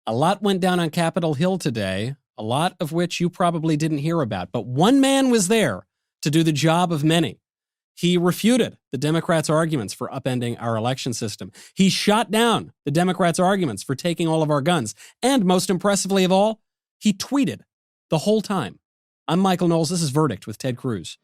A lot went down on Capitol Hill today, a lot of which you probably didn't hear about. But one man was there to do the job of many. He refuted the Democrats' arguments for upending our election system. He shot down the Democrats' arguments for taking all of our guns. And most impressively of all, he tweeted the whole time. I'm Michael Knowles. This is Verdict with Ted Cruz.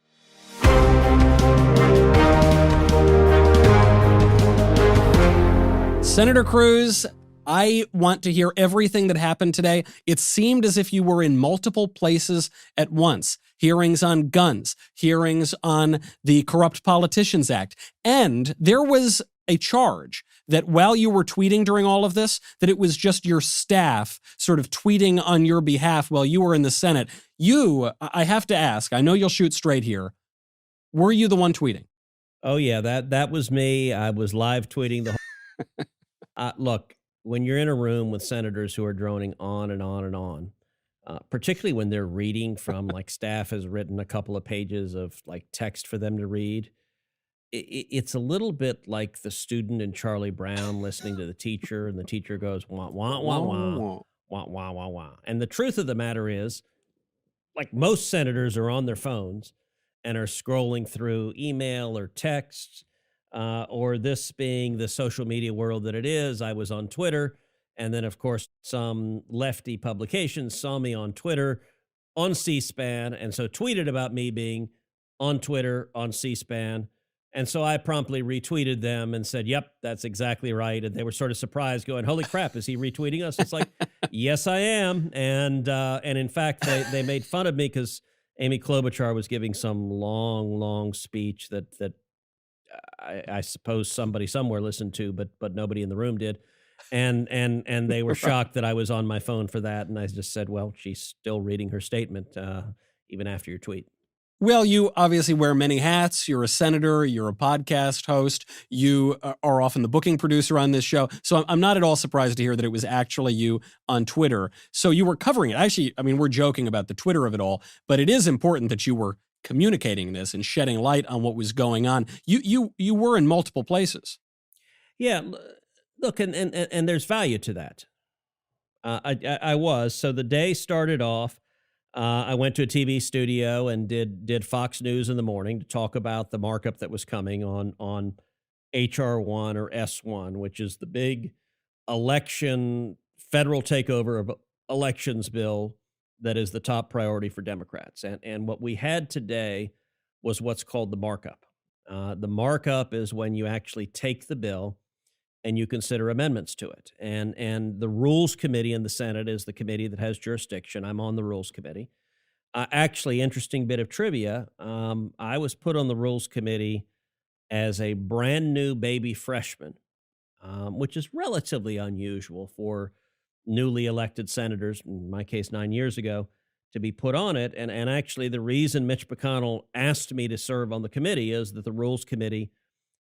Senator Cruz, I want to hear everything that happened today. It seemed as if you were in multiple places at once. Hearings on guns, hearings on the Corrupt Politicians Act. And there was a charge that while you were tweeting during all of this, that it was just your staff sort of tweeting on your behalf while you were in the Senate. You, I have to ask, I know you'll shoot straight here. Were you the one tweeting? Oh, yeah, that was me. I was live tweeting the whole... Look, when you're in a room with senators who are droning on and on and on, particularly when they're reading from, like, staff has written a couple of pages of, like, text for them to read, it's a little bit like the student in Charlie Brown listening to the teacher, and the teacher goes, wah, wah, wah, wah, wah, wah, wah, wah. And the truth of the matter is, like, most senators are on their phones and are scrolling through email or texts, or this being the social media world that it is. I was on Twitter, and then, of course, some lefty publications saw me on Twitter, on C-SPAN, and so tweeted about me being on Twitter, on C-SPAN. And so I promptly retweeted them and said, yep, that's exactly right. And they were sort of surprised, going, holy crap, is he retweeting us? It's like, yes, I am. And in fact, they made fun of me because Amy Klobuchar was giving some long speech that I suppose somebody somewhere listened to, but nobody in the room did. And they were shocked that I was on my phone for that. And I just said, well, she's still reading her statement, even after your tweet. Well, you obviously wear many hats. You're a senator. You're a podcast host. You are often the booking producer on this show. So I'm not at all surprised to hear that it was actually you on Twitter. So you were covering it. Actually, I mean, we're joking about the Twitter of it all, but it is important that you were communicating this and shedding light on what was going on. You were in multiple places. Yeah, look, and there's value to that. I was. So the day started off. I went to a TV studio and did Fox News in the morning to talk about the markup that was coming on HR1 or S1, which is the big election federal takeover of elections bill that is the top priority for Democrats. And what we had today was what's called the markup. The markup is when you actually take the bill and you consider amendments to it. And the Rules Committee in the Senate is the committee that has jurisdiction. I'm on the Rules Committee. Actually, interesting bit of trivia. I was put on the Rules Committee as a brand new baby freshman, which is relatively unusual for newly elected senators, in my case 9 years ago, to be put on it. And actually, the reason Mitch McConnell asked me to serve on the committee is that the Rules Committee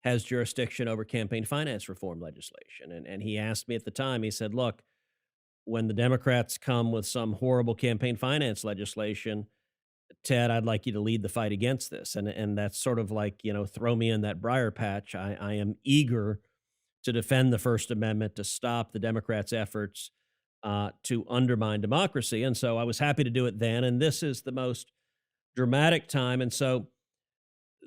has jurisdiction over campaign finance reform legislation. And he asked me at the time, he said, look, when the Democrats come with some horrible campaign finance legislation, Ted, I'd like you to lead the fight against this. And that's sort of like, throw me in that briar patch. I am eager to defend the First Amendment, to stop the Democrats' efforts to undermine democracy. And so I was happy to do it then. And this is the most dramatic time. And so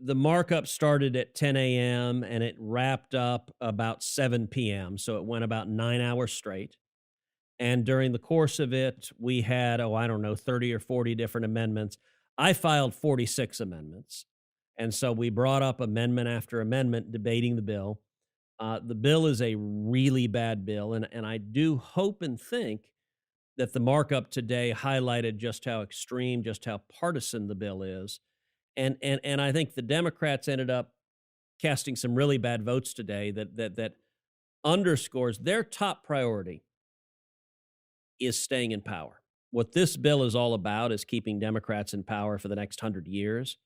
the markup started at 10 a.m. and it wrapped up about 7 p.m. So it went about 9 hours straight. And during the course of it, we had, 30 or 40 different amendments. I filed 46 amendments. And so we brought up amendment after amendment, debating the bill. The bill is a really bad bill. And I do hope and think that the markup today highlighted just how extreme, just how partisan the bill is. And I think the Democrats ended up casting some really bad votes today that underscores their top priority is staying in power. What this bill is all about is keeping Democrats in power for the next 100 years.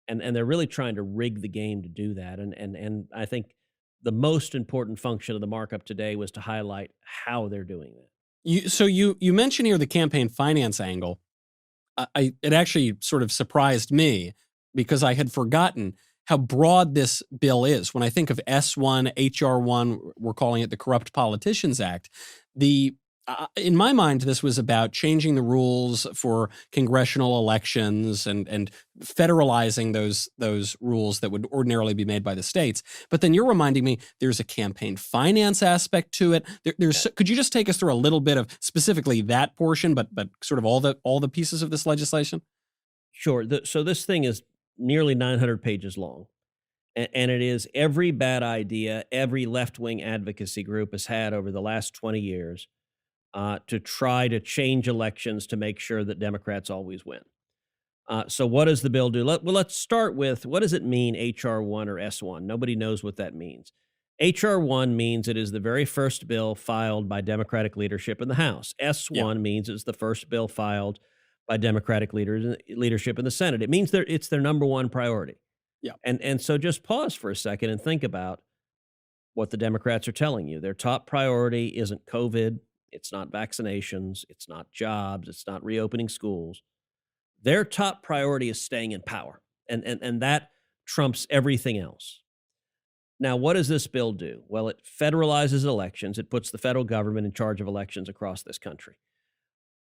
And they're really trying to rig the game to do that. And I think the most important function of the markup today was to highlight how they're doing that. So you mentioned here the campaign finance angle. It actually sort of surprised me because I had forgotten how broad this bill is. When I think of S1, HR1, we're calling it the Corrupt Politicians Act, the in my mind, this was about changing the rules for congressional elections and federalizing those rules that would ordinarily be made by the states. But then you're reminding me there's a campaign finance aspect to it. Could you just take us through a little bit of specifically that portion, but sort of all the pieces of this legislation? Sure. So this thing is nearly 900 pages long. And it is every bad idea every left-wing advocacy group has had over the last 20 years to try to change elections to make sure that Democrats always win. So what does the bill do? Let's start with, what does it mean, H.R. 1 or S1? Nobody knows what that means. H.R. 1 means it is the very first bill filed by Democratic leadership in the House. S1 means it's the first bill filed by Democratic leadership in the Senate. It means it's their number one priority. Yeah. And so just pause for a second and think about what the Democrats are telling you. Their top priority isn't COVID. It's not vaccinations. It's not jobs. It's not reopening schools. Their top priority is staying in power. And that trumps everything else. Now, what does this bill do? Well, it federalizes elections. It puts the federal government in charge of elections across this country.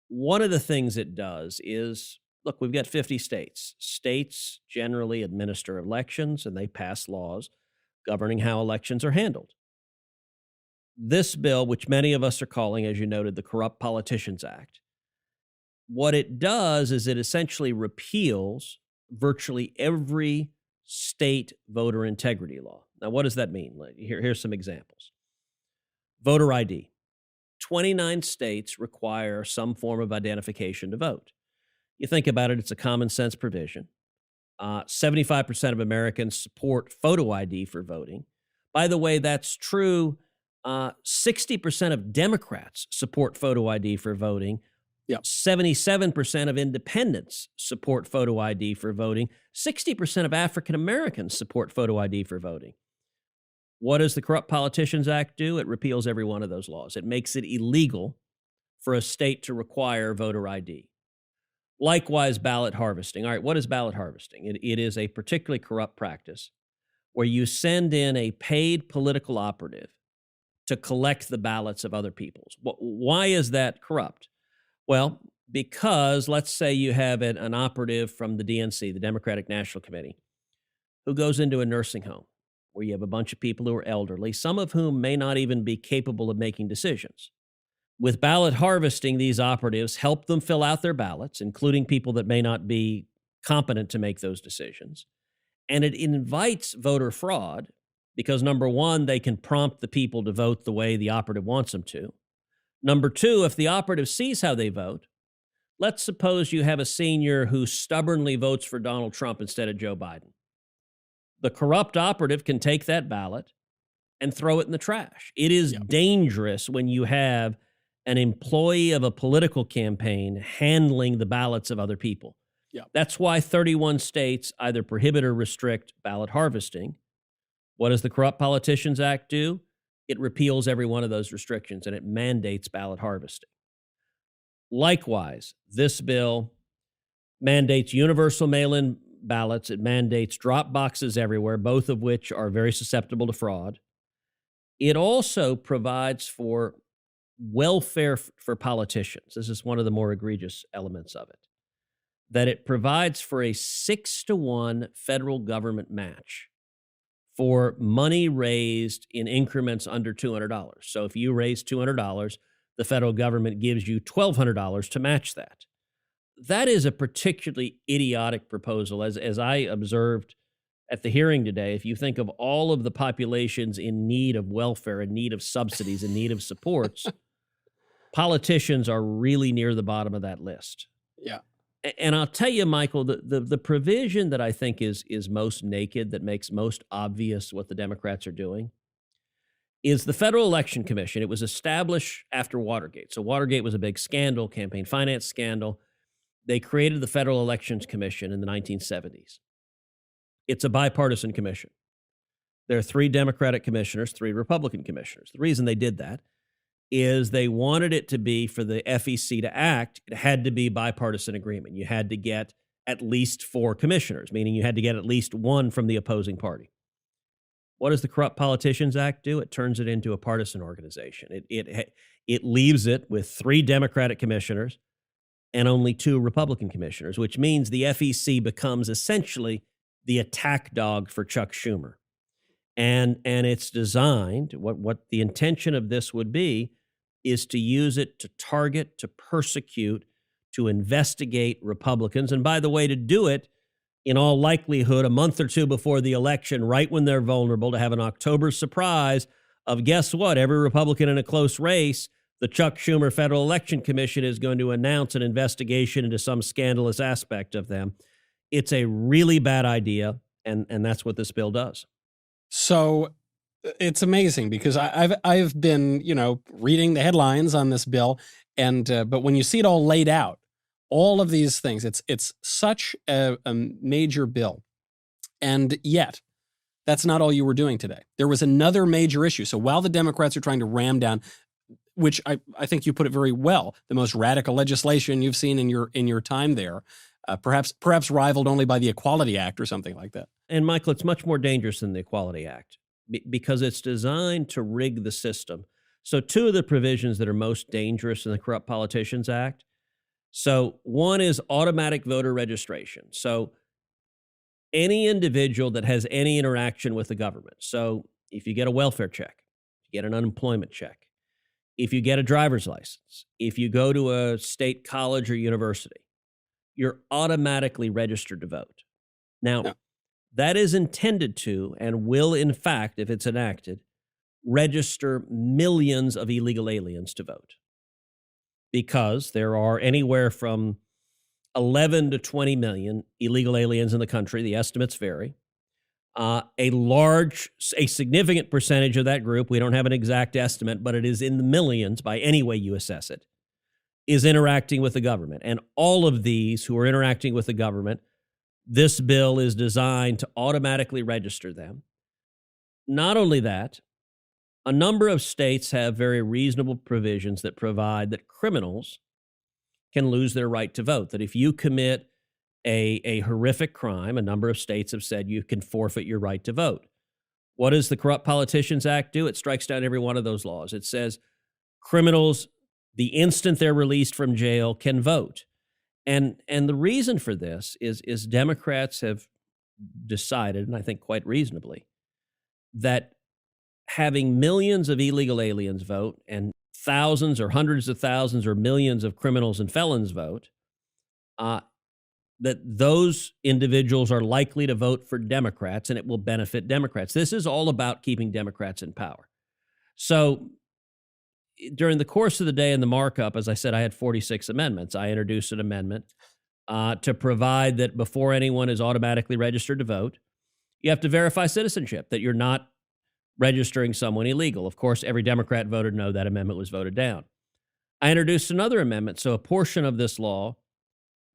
One of the things it does is, look, we've got 50 states. States generally administer elections and they pass laws governing how elections are handled. This bill, which many of us are calling, as you noted, the Corrupt Politicians Act, what it does is it essentially repeals virtually every state voter integrity law. Now, what does that mean? Here's some examples. Voter ID. 29 states require some form of identification to vote. You think about it, it's a common sense provision. 75% of Americans support photo ID for voting. By the way, that's true. 60% of Democrats support photo ID for voting. Yep. 77% of independents support photo ID for voting. 60% of African Americans support photo ID for voting. What does the Corrupt Politicians Act do? It repeals every one of those laws. It makes it illegal for a state to require voter ID. Likewise, ballot harvesting. All right, what is ballot harvesting? It is a particularly corrupt practice where you send in a paid political operative to collect the ballots of other people's. Why is that corrupt? Well, because let's say you have an operative from the DNC, the Democratic National Committee, who goes into a nursing home where you have a bunch of people who are elderly, some of whom may not even be capable of making decisions. With ballot harvesting, these operatives help them fill out their ballots, including people that may not be competent to make those decisions. And it invites voter fraud because, number one, they can prompt the people to vote the way the operative wants them to. Number two, if the operative sees how they vote, let's suppose you have a senior who stubbornly votes for Donald Trump instead of Joe Biden. The corrupt operative can take that ballot and throw it in the trash. It is dangerous when you have an employee of a political campaign handling the ballots of other people. That's why 31 states either prohibit or restrict ballot harvesting. What does the Corrupt Politicians Act do? It repeals every one of those restrictions and it mandates ballot harvesting. Likewise, this bill mandates universal mail-in ballots. It mandates drop boxes everywhere, both of which are very susceptible to fraud. It also provides for welfare for politicians. This is one of the more egregious elements of it, that it provides for a 6-to-1 federal government match for money raised in increments under $200. So if you raise $200, the federal government gives you $1,200 to match that. That is a particularly idiotic proposal. As I observed at the hearing today, if you think of all of the populations in need of welfare, in need of subsidies, in need of supports, politicians are really near the bottom of that list. Yeah. And I'll tell you, Michael, the provision that I think is most naked, that makes most obvious what the Democrats are doing, is the Federal Election Commission. It was established after Watergate. So Watergate was a big scandal, campaign finance scandal. They created the Federal Elections Commission in the 1970s. It's a bipartisan commission. There are 3 Democratic commissioners, 3 Republican commissioners. The reason they did that is they wanted it to be, for the FEC to act, it had to be bipartisan agreement. You had to get at least 4 commissioners, meaning you had to get at least 1 from the opposing party. What does the Corrupt Politicians Act do? It turns it into a partisan organization. It leaves it with 3 Democratic commissioners and only 2 Republican commissioners, which means the FEC becomes essentially the attack dog for Chuck Schumer. And it's designed, what the intention of this would be is to use it to target, to persecute, to investigate Republicans. And by the way, to do it in all likelihood a month or 2 before the election, right when they're vulnerable, to have an October surprise of, guess what, every Republican in a close race, the Chuck Schumer Federal Election Commission is going to announce an investigation into some scandalous aspect of them. It's a really bad idea, and that's what this bill does. So it's amazing because I've been, reading the headlines on this bill, and but when you see it all laid out, all of these things, it's such a major bill, and yet that's not all you were doing today. There was another major issue. So while the Democrats are trying to ram down, which I think you put it very well, the most radical legislation you've seen in your time there, perhaps rivaled only by the Equality Act or something like that. And Michael, it's much more dangerous than the Equality Act because it's designed to rig the system. So 2 of the provisions that are most dangerous in the Corrupt Politicians Act. So one is automatic voter registration. So any individual that has any interaction with the government. So if you get a welfare check, you get an unemployment check, if you get a driver's license, if you go to a state college or university, you're automatically registered to vote. Now, Yeah. That is intended to, and will in fact, if it's enacted, register millions of illegal aliens to vote. Because there are anywhere from 11 to 20 million illegal aliens in the country. The estimates vary. A significant percentage of that group, we don't have an exact estimate, but it is in the millions by any way you assess it, is interacting with the government. And all of these who are interacting with the government, this bill is designed to automatically register them. Not only that, a number of states have very reasonable provisions that provide that criminals can lose their right to vote, that if you commit a horrific crime, a number of states have said you can forfeit your right to vote. What does the Corrupt Politicians Act do? It strikes down every one of those laws. It says criminals, the instant they're released from jail, can vote. And the reason for this is Democrats have decided, and I think quite reasonably, that having millions of illegal aliens vote and thousands or hundreds of thousands or millions of criminals and felons vote, that those individuals are likely to vote for Democrats, and it will benefit Democrats. This is all about keeping Democrats in power. So during the course of the day in the markup, as I said, I had 46 amendments. I introduced an amendment to provide that before anyone is automatically registered to vote, you have to verify citizenship, that you're not registering someone illegal. Of course, every Democrat voted no. That amendment was voted down. I introduced another amendment. So a portion of this law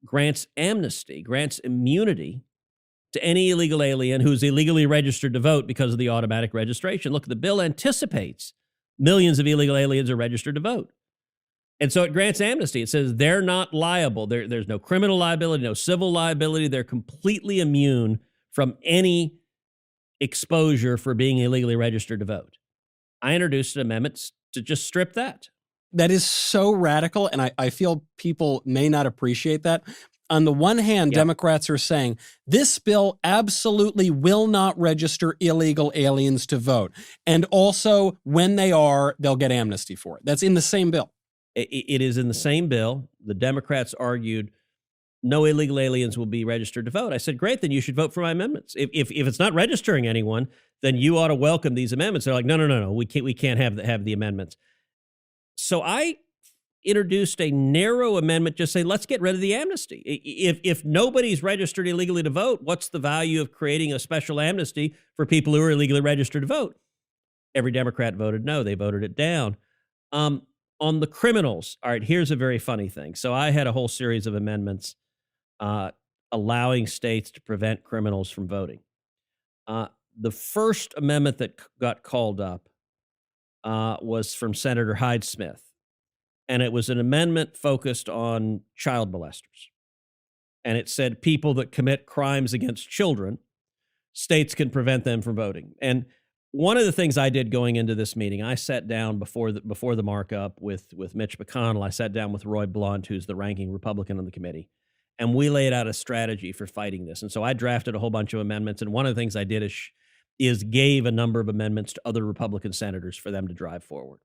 grants amnesty, grants immunity to any illegal alien who's illegally registered to vote because of the automatic registration. Look, the bill anticipates millions of illegal aliens are registered to vote. And so it grants amnesty. It says they're not liable. There's no criminal liability, no civil liability. They're completely immune from any exposure for being illegally registered to vote. I introduced an amendment to just strip that. That is so radical, and I feel people may not appreciate that. On the one hand, Democrats are saying this bill absolutely will not register illegal aliens to vote. And also, when they are, they'll get amnesty for it. That's in the same bill. It is in the same bill. The Democrats argued no illegal aliens will be registered to vote. I said, great, then you should vote for my amendments. If it's not registering anyone, then you ought to welcome these amendments. They're like, no, we can't have the amendments. So I introduced a narrow amendment, just saying, let's get rid of the amnesty. If nobody's registered illegally to vote, what's the value of creating a special amnesty for people who are illegally registered to vote? Every Democrat voted no. They voted it down. On the criminals, all right, here's a very funny thing. So I had a whole series of amendments allowing states to prevent criminals from voting. The first amendment that got called up was from Senator Hyde-Smith. And it was an amendment focused on child molesters. And it said people that commit crimes against children, states can prevent them from voting. And one of the things I did going into this meeting, I sat down before the markup with Mitch McConnell. I sat down with Roy Blunt, who's the ranking Republican on the committee, and we laid out a strategy for fighting this. And so I drafted a whole bunch of amendments. And one of the things I did is gave a number of amendments to other Republican senators for them to drive forward.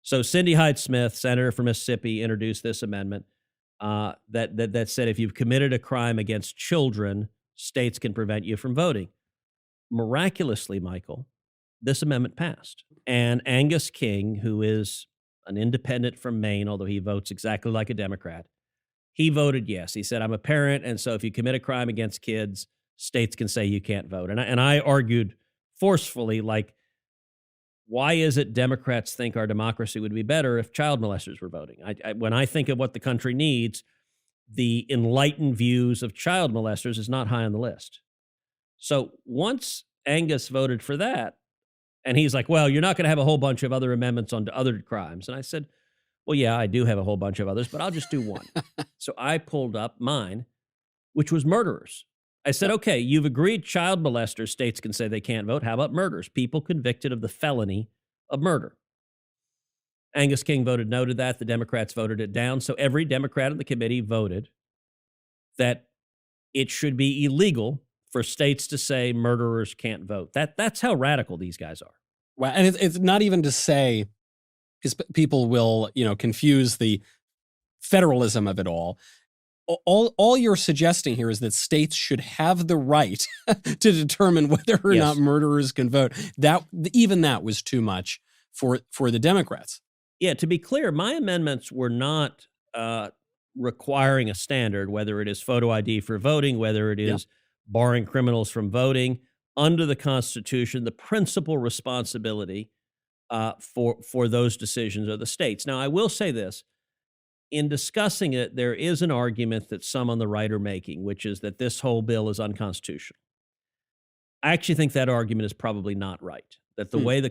So Cindy Hyde-Smith, senator from Mississippi, introduced this amendment that said if you've committed a crime against children, states can prevent you from voting. Miraculously, Michael, this amendment passed. And Angus King, who is an independent from Maine, although he votes exactly like a Democrat, he voted yes. He said, I'm a parent, and so if you commit a crime against kids, states can say you can't vote. And I argued forcefully, like, why is it Democrats think our democracy would be better if child molesters were voting? When I think of what the country needs, the enlightened views of child molesters is not high on the list. So once Angus voted for that, and he's like, well, you're not going to have a whole bunch of other amendments on other crimes. And I said, well, yeah, I do have a whole bunch of others, but I'll just do one. So I pulled up mine, which was murderers. I said, okay, you've agreed child molesters, states can say they can't vote. How about murderers? People convicted of the felony of murder. Angus King voted no to that. The Democrats voted it down. So every Democrat in the committee voted that it should be illegal for states to say murderers can't vote. That's how radical these guys are. Wow. And it's not even to say, because people will, confuse the federalism of it all. All you're suggesting here is that states should have the right to determine whether or not murderers can vote. Even that was too much for the Democrats. Yeah, to be clear, my amendments were not requiring a standard, whether it is photo ID for voting, whether it is barring criminals from voting. Under the Constitution, the principal responsibility for those decisions are the states. Now, I will say this. In discussing it, there is an argument that some on the right are making, which is that this whole bill is unconstitutional. I actually think that argument is probably not right, that the way the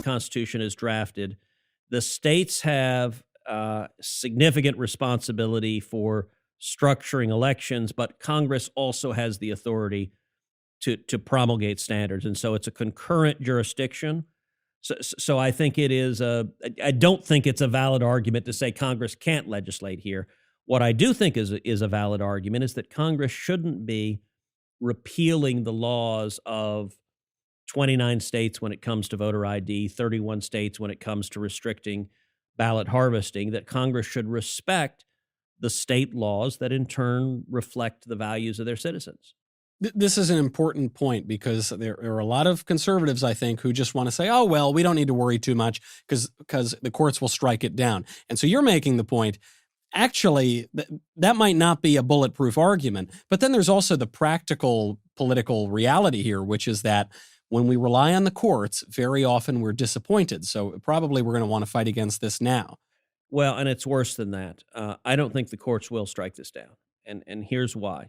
Constitution is drafted, the states have significant responsibility for structuring elections, but Congress also has the authority to promulgate standards. And so it's a concurrent jurisdiction. So I think it is I don't think it's a valid argument to say Congress can't legislate here. What I do think is a valid argument is that Congress shouldn't be repealing the laws of 29 states when it comes to voter ID, 31 states when it comes to restricting ballot harvesting, that Congress should respect the state laws that in turn reflect the values of their citizens. This is an important point because there are a lot of conservatives, I think, who just want to say, oh, well, we don't need to worry too much because the courts will strike it down. And so you're making the point, actually, that might not be a bulletproof argument. But then there's also the practical political reality here, which is that when we rely on the courts, very often we're disappointed. So probably we're going to want to fight against this now. Well, and it's worse than that. I don't think the courts will strike this down. And here's why.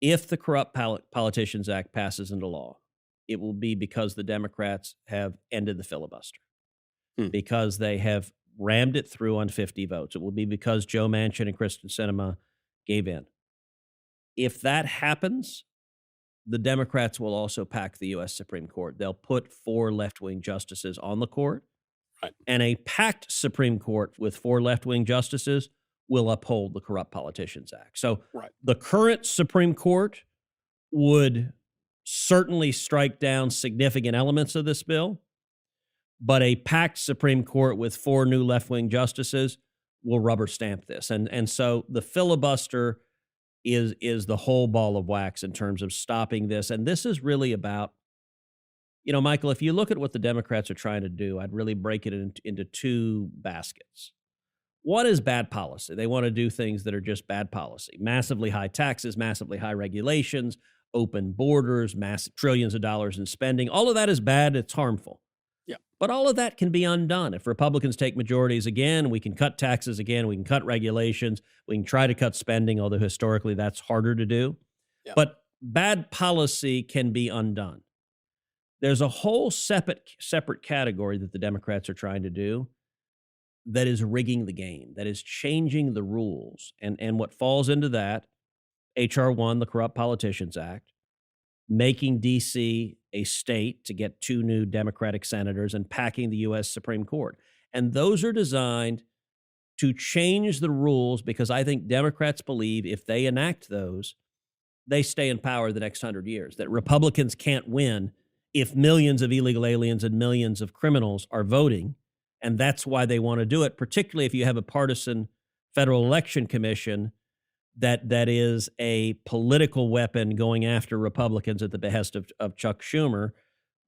If the Corrupt Politicians Act passes into law, it will be because the Democrats have ended the filibuster, because they have rammed it through on 50 votes. It will be because Joe Manchin and Kristen Sinema gave in. If that happens, the Democrats will also pack the U.S. Supreme Court. They'll put 4 left-wing justices on the court, right. And a packed Supreme Court with 4 left-wing justices will uphold the Corrupt Politicians Act. So the current Supreme Court would certainly strike down significant elements of this bill, but a packed Supreme Court with 4 new left-wing justices will rubber stamp this. And so the filibuster is the whole ball of wax in terms of stopping this. And this is really about, Michael, if you look at what the Democrats are trying to do, I'd really break it into 2 baskets. One is bad policy. They want to do things that are just bad policy. Massively high taxes, massively high regulations, open borders, massive trillions of dollars in spending. All of that is bad. It's harmful. Yeah. But all of that can be undone. If Republicans take majorities again, we can cut taxes again, we can cut regulations, we can try to cut spending, although historically that's harder to do. Yeah. But bad policy can be undone. There's a whole separate category that the Democrats are trying to do that is rigging the game, that is changing the rules. And what falls into that, H.R. 1, the Corrupt Politicians Act, making D.C. a state to get 2 new Democratic senators and packing the U.S. Supreme Court. And those are designed to change the rules because I think Democrats believe if they enact those, they stay in power the next 100 years, that Republicans can't win if millions of illegal aliens and millions of criminals are voting. And that's why they want to do it, particularly if you have a partisan Federal Election Commission that is a political weapon going after Republicans at the behest of Chuck Schumer.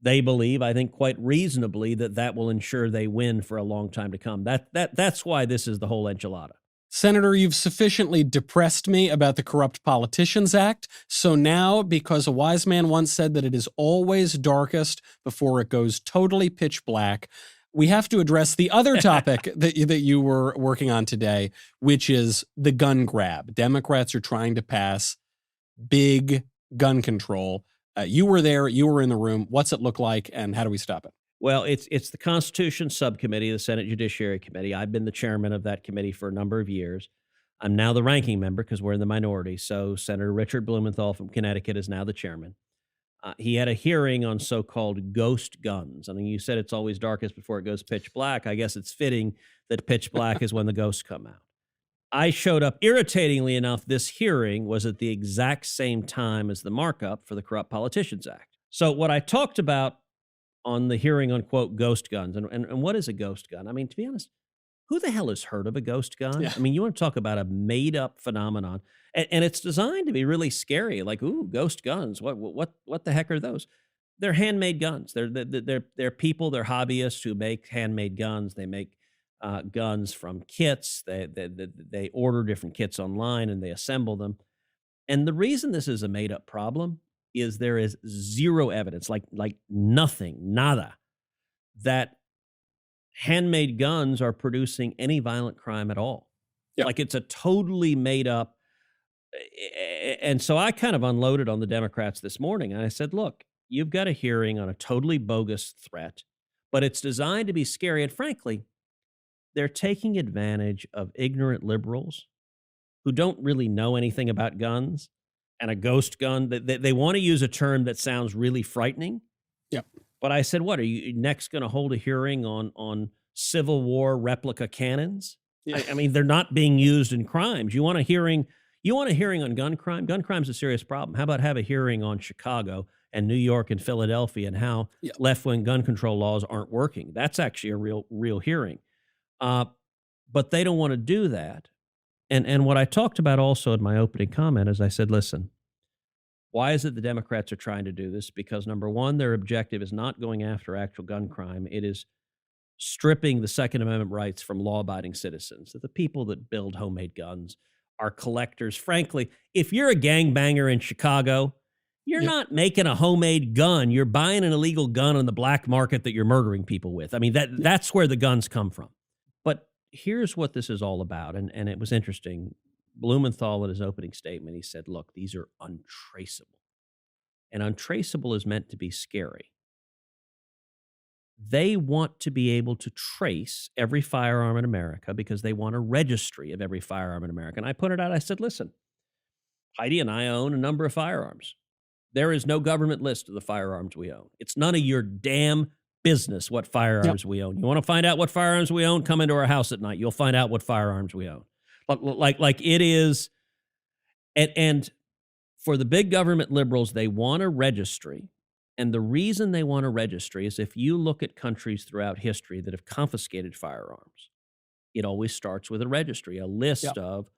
They believe, I think quite reasonably, that will ensure they win for a long time to come. That's why this is the whole enchilada. Senator, you've sufficiently depressed me about the Corrupt Politicians Act. So now, because a wise man once said that it is always darkest before it goes totally pitch black, we have to address the other topic that you were working on today, which is the gun grab. Democrats are trying to pass big gun control. You were there. You were in the room. What's it look like, and how do we stop it? Well, it's the Constitution Subcommittee, the Senate Judiciary Committee. I've been the chairman of that committee for a number of years. I'm now the ranking member because we're in the minority. So Senator Richard Blumenthal from Connecticut is now the chairman. He had a hearing on so-called ghost guns. I mean, you said it's always darkest before it goes pitch black. I guess it's fitting that pitch black is when the ghosts come out. I showed up. Irritatingly enough, this hearing was at the exact same time as the markup for the Corrupt Politicians Act. So what I talked about on the hearing on, quote, ghost guns, and what is a ghost gun? I mean, to be honest, who the hell has heard of a ghost gun? Yeah. I mean, you want to talk about a made-up phenomenon. And it's designed to be really scary, like, ooh, ghost guns. What the heck are those? They're handmade guns. They're people, they're hobbyists who make handmade guns. They make guns from kits. They order different kits online and they assemble them. And the reason this is a made-up problem is there is zero evidence, like nothing, nada, that handmade guns are producing any violent crime at all. Yep. Like it's a totally made up. And so I kind of unloaded on the Democrats this morning. And I said, look, you've got a hearing on a totally bogus threat, but it's designed to be scary. And frankly, they're taking advantage of ignorant liberals who don't really know anything about guns and a ghost gun. They want to use a term that sounds really frightening. Yep. But I said, what, are you next going to hold a hearing on Civil War replica cannons? Yeah. I mean, they're not being used in crimes. You want a hearing on gun crime? Gun crime's a serious problem. How about have a hearing on Chicago and New York and Philadelphia and how left-wing gun control laws aren't working? That's actually a real hearing. But they don't want to do that. And what I talked about also in my opening comment is I said, listen, why is it the Democrats are trying to do this? Because number one, their objective is not going after actual gun crime. It is stripping the Second Amendment rights from law-abiding citizens. That the people that build homemade guns are collectors. Frankly, if you're a gangbanger in Chicago, you're not making a homemade gun. You're buying an illegal gun on the black market that you're murdering people with. I mean, that's where the guns come from. But here's what this is all about. And it was interesting. Blumenthal, in his opening statement, he said, look, these are untraceable. And untraceable is meant to be scary. They want to be able to trace every firearm in America because they want a registry of every firearm in America. And I put it out, I said, listen, Heidi and I own a number of firearms. There is no government list of the firearms we own. It's none of your damn business what firearms we own. You want to find out what firearms we own? Come into our house at night. You'll find out what firearms we own. Like it is, and For the big government liberals, they want a registry. And the reason they want a registry is if you look at countries throughout history that have confiscated firearms, it always starts with a registry, a list of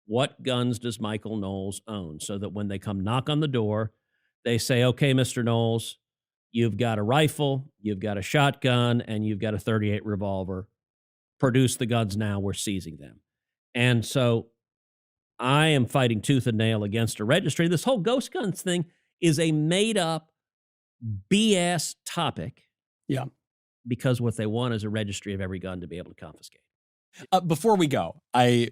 what guns does Michael Knowles own, so that when they come knock on the door, they say, okay, Mr. Knowles, you've got a rifle, you've got a shotgun, and you've got a .38 revolver. Produce the guns now, we're seizing them. And so I am fighting tooth and nail against a registry. This whole ghost guns thing is a made-up BS topic. Yeah. Because what they want is a registry of every gun to be able to confiscate. Before we go,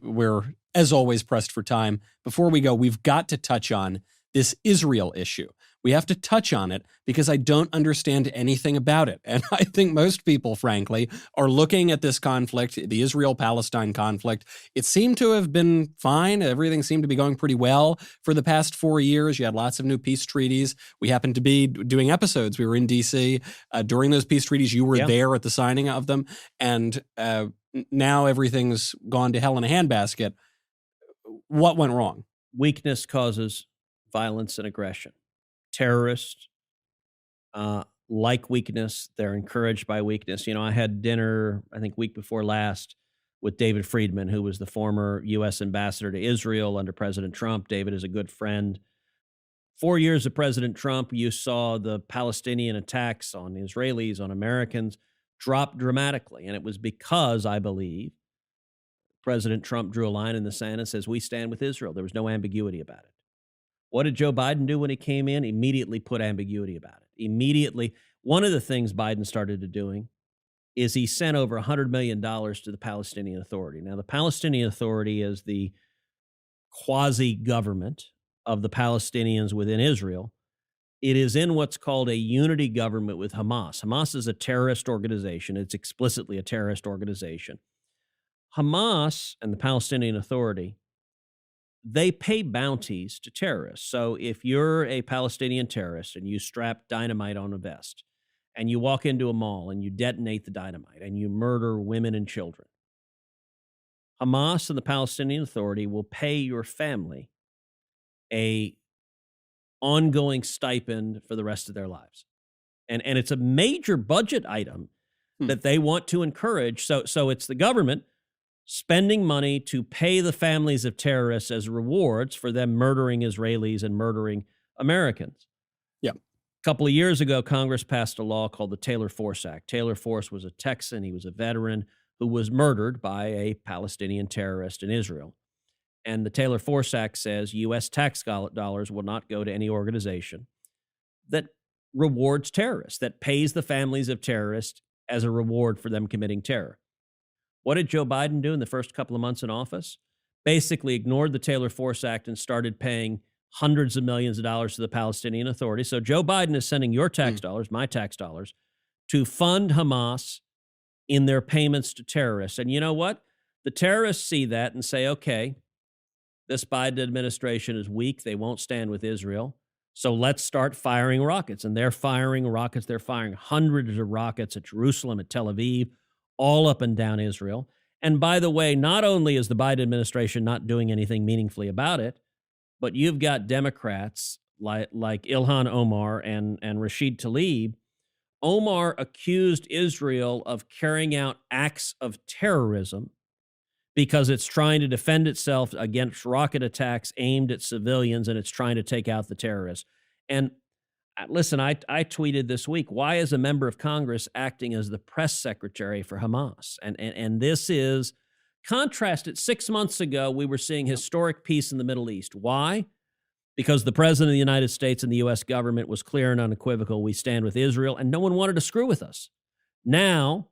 we're, as always, pressed for time. Before we go, we've got to touch on this Israel issue. We have to touch on it because I don't understand anything about it. And I think most people, frankly, are looking at this conflict, the Israel-Palestine conflict. It seemed to have been fine. Everything seemed to be going pretty well for the past 4 years. You had lots of new peace treaties. We happened to be doing episodes. We were in D.C. During those peace treaties. You were there at the signing of them. And now everything's gone to hell in a handbasket. What went wrong? Weakness causes violence and aggression. Terrorists like weakness. They're encouraged by weakness. You know, I had dinner, I think week before last, with David Friedman, who was the former U.S. ambassador to Israel under President Trump. David is a good friend. 4 years of President Trump, you saw the Palestinian attacks on Israelis, on Americans, drop dramatically. And it was because, I believe, President Trump drew a line in the sand and says, we stand with Israel. There was no ambiguity about it. What did Joe Biden do when he came in? Immediately put ambiguity about it. Immediately. One of the things Biden started to doing is he sent over $100 million to the Palestinian Authority. Now, the Palestinian Authority is the quasi-government of the Palestinians within Israel. It is in what's called a unity government with Hamas. Hamas is a terrorist organization. It's explicitly a terrorist organization. Hamas and the Palestinian Authority, they pay bounties to terrorists. So if you're a Palestinian terrorist and you strap dynamite on a vest and you walk into a mall and you detonate the dynamite and you murder women and children, Hamas and the Palestinian Authority will pay your family a ongoing stipend for the rest of their lives. And it's a major budget item that they want to encourage. So it's the government spending money to pay the families of terrorists as rewards for them murdering Israelis and murdering Americans. Yeah. A couple of years ago, Congress passed a law called the Taylor Force Act. Taylor Force was a Texan. He was a veteran who was murdered by a Palestinian terrorist in Israel. And the Taylor Force Act says U.S. tax dollars will not go to any organization that rewards terrorists, that pays the families of terrorists as a reward for them committing terror. What did Joe Biden do in the first couple of months in office? Basically ignored the Taylor Force Act and started paying hundreds of millions of dollars to the Palestinian Authority. So Joe Biden is sending your tax dollars, my tax dollars, to fund Hamas in their payments to terrorists. And you know what? The terrorists see that and say, okay, this Biden administration is weak. They won't stand with Israel. So let's start firing rockets. And they're firing rockets. They're firing hundreds of rockets at Jerusalem, at Tel Aviv, all up and down Israel. And by the way, not only is the Biden administration not doing anything meaningfully about it, but you've got Democrats like Ilhan Omar and Rashid Tlaib. Omar accused Israel of carrying out acts of terrorism because it's trying to defend itself against rocket attacks aimed at civilians, and it's trying to take out the terrorists. And listen, I tweeted this week, why is a member of Congress acting as the press secretary for Hamas? And this is contrasted. 6 months ago, we were seeing historic peace in the Middle East. Why? Because the president of the United States and the U.S. government was clear and unequivocal. We stand with Israel, and no one wanted to screw with us. Now,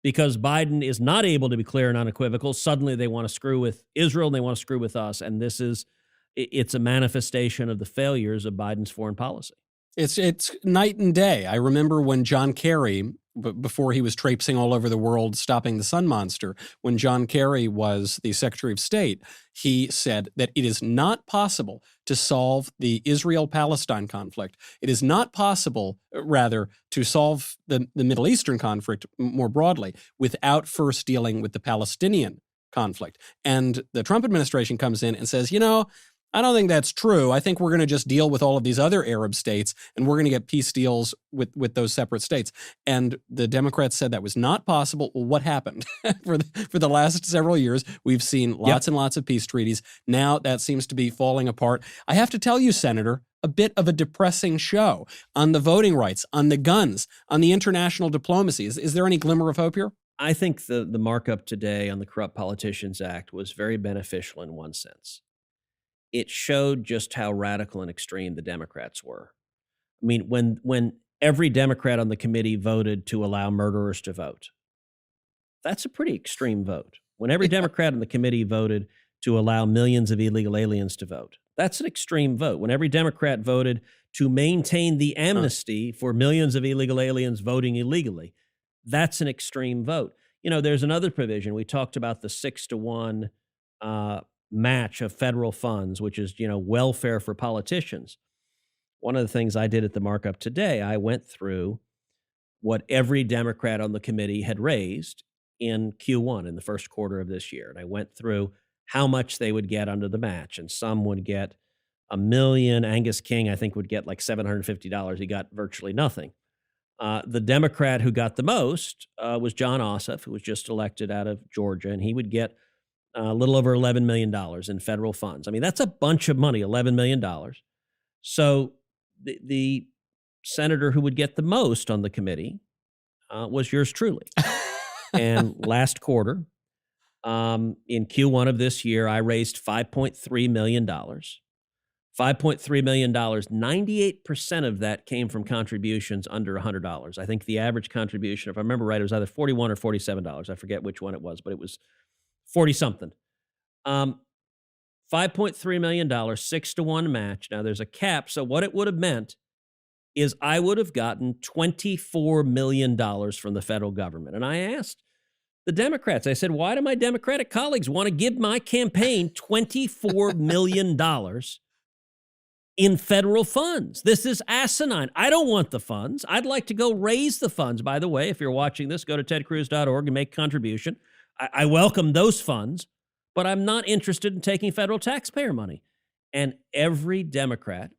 because Biden is not able to be clear and unequivocal, suddenly they want to screw with Israel and they want to screw with us. And it's a manifestation of the failures of Biden's foreign policy. It's night and day. I remember when John Kerry, before he was traipsing all over the world stopping the sun monster, when John Kerry was the Secretary of State, he said that it is not possible to solve the Israel-Palestine conflict. It is not possible, rather, to solve the Middle Eastern conflict more broadly without first dealing with the Palestinian conflict. And the Trump administration comes in and says, you know, I don't think that's true. I think we're going to just deal with all of these other Arab states, and we're going to get peace deals with those separate states. And the Democrats said that was not possible. Well, what happened? For the last several years, we've seen lots and lots of peace treaties. Now that seems to be falling apart. I have to tell you, Senator, a bit of a depressing show on the voting rights, on the guns, on the international diplomacy. Is there any glimmer of hope here? I think the markup today on the Corrupt Politicians Act was very beneficial in one sense. It showed just how radical and extreme the Democrats were. I mean, when every Democrat on the committee voted to allow murderers to vote, that's a pretty extreme vote. When every Democrat on the committee voted to allow millions of illegal aliens to vote, that's an extreme vote. When every Democrat voted to maintain the amnesty for millions of illegal aliens voting illegally, that's an extreme vote. You know, there's another provision. We talked about the 6-to-1 match of federal funds, which is, welfare for politicians. One of the things I did at the markup today, I went through what every Democrat on the committee had raised in Q1 in the first quarter of this year. And I went through how much they would get under the match. And some would get $1 million. Angus King, I think, would get like $750. He got virtually nothing. The Democrat who got the most was John Ossoff, who was just elected out of Georgia, and he would get a little over $11 million in federal funds. I mean, that's a bunch of money, $11 million. So the senator who would get the most on the committee was yours truly. And last quarter, in Q1 of this year, I raised $5.3 million. $5.3 million, 98% of that came from contributions under $100. I think the average contribution, if I remember right, it was either $41 or $47. I forget which one it was, but it was 40-something. $5.3 million, 6-to-1 match. Now, there's a cap, so what it would have meant is I would have gotten $24 million from the federal government. And I asked the Democrats, I said, why do my Democratic colleagues want to give my campaign $24 million in federal funds? This is asinine. I don't want the funds. I'd like to go raise the funds. By the way, if you're watching this, go to tedcruz.org and make a contribution. I welcome those funds, but I'm not interested in taking federal taxpayer money. And every Democrat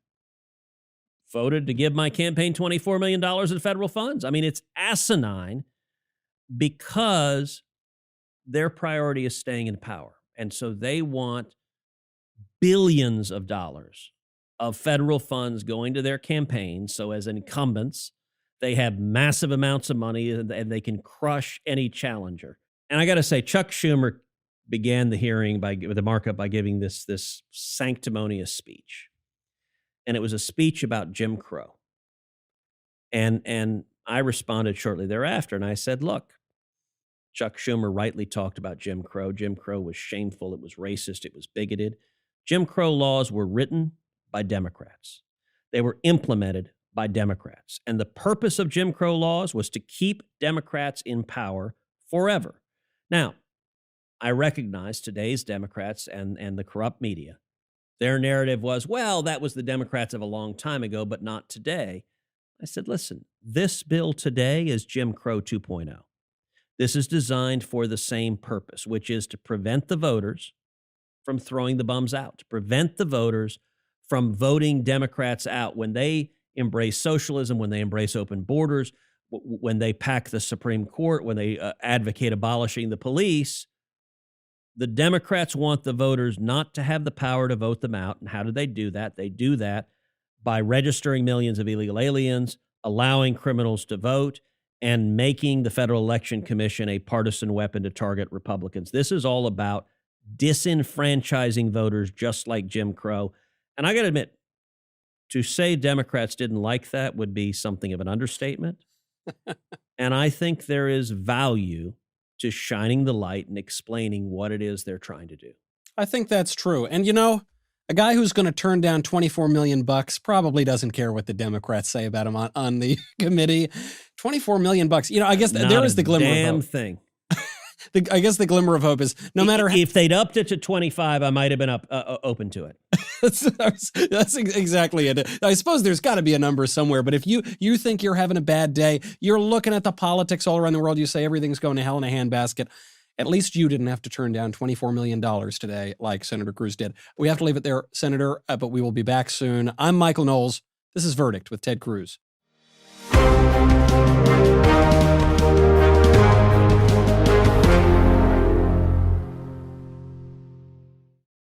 voted to give my campaign $24 million in federal funds. I mean, it's asinine because their priority is staying in power. And so they want billions of dollars of federal funds going to their campaigns. So as incumbents, they have massive amounts of money and they can crush any challenger. And I got to say, Chuck Schumer began the hearing with the markup by giving this sanctimonious speech. And it was a speech about Jim Crow. And I responded shortly thereafter, and I said, look, Chuck Schumer rightly talked about Jim Crow. Jim Crow was shameful. It was racist. It was bigoted. Jim Crow laws were written by Democrats. They were implemented by Democrats. And the purpose of Jim Crow laws was to keep Democrats in power forever. Now, I recognize today's Democrats and the corrupt media. Their narrative was, well, that was the Democrats of a long time ago, but not today. I said, listen, this bill today is Jim Crow 2.0. This is designed for the same purpose, which is to prevent the voters from throwing the bums out, to prevent the voters from voting Democrats out when they embrace socialism, when they embrace open borders, when they pack the Supreme Court, when they advocate abolishing the police. The Democrats want the voters not to have the power to vote them out. And how do they do that? They do that by registering millions of illegal aliens, allowing criminals to vote, and making the Federal Election Commission a partisan weapon to target Republicans. This is all about disenfranchising voters just like Jim Crow. And I got to admit, to say Democrats didn't like that would be something of an understatement. And I think there is value to shining the light and explaining what it is they're trying to do. I think that's true. And a guy who's going to turn down $24 million probably doesn't care what the Democrats say about him on the committee. $24 million. I guess there is the glimmer of hope. Damn thing. I guess the glimmer of hope is no matter if they'd upped it to 25, I might have been open to it. That's exactly it. I suppose there's got to be a number somewhere, but if you think you're having a bad day, you're looking at the politics all around the world, you say everything's going to hell in a handbasket. At least you didn't have to turn down $24 million today like Senator Cruz did. We have to leave it there, Senator, but we will be back soon. I'm Michael Knowles. This is Verdict with Ted Cruz.